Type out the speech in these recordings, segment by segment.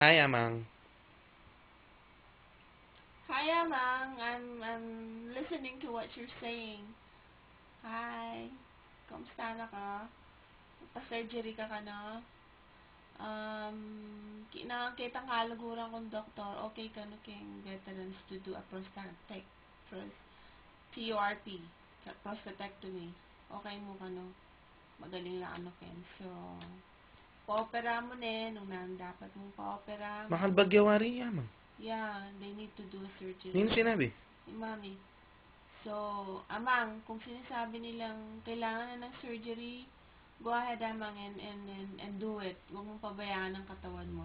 Hi, Amang. Hi, Amang. I'm listening to what you're saying. Hi. Kamusta na ka? Pa-surgery ka no? Nakakita ang kalaguran kong doktor. Okay ka no king veterans to do a PRP, prostatectomy. Okay mo ka no? Magaling lang ano ken. So, pa-opera mo nung nang dapat mong pa-opera. Mahal bagyawari, Amang. Yeah, they need to do a surgery. Nino sinabi? Ni Mami. So, Amang, kung sinasabi nilang kailangan na ng surgery, go ahead, Amang, and do it. Huwag mong pabayaan ang katawan mo.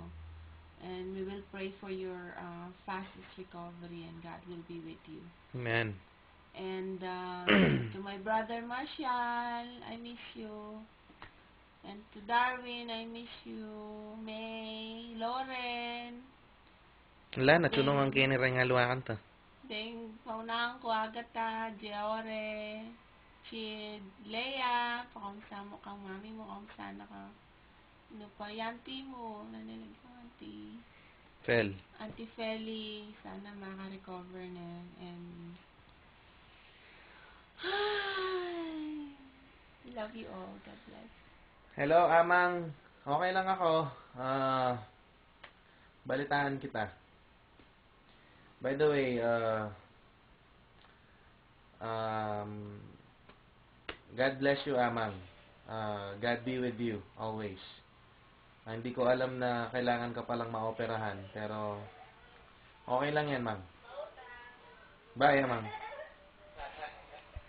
And we will pray for your fastest recovery, and God will be with you. Amen. And to my brother Marshall, I miss you. And to Darwin, I miss you. May, Lauren. Wala, natulungan kayo ni Rengaluakan to. Ding paunahan ko agad ta, Jeore, Chid, Leia, pakamusta mo kang mami mo, kamusta na ka? Ano pa, yanti mo, nanilig ko, auntie. Fel. Auntie Feli, sana maka-recover na. And, love you all. God bless. Hello, Amang. Okay lang ako. Balitaan kita. By the way, God bless you, Amang. God be with you always. Hindi ko alam na kailangan ka palang maoperahan, pero okay lang yan, Mang. Bye, Amang.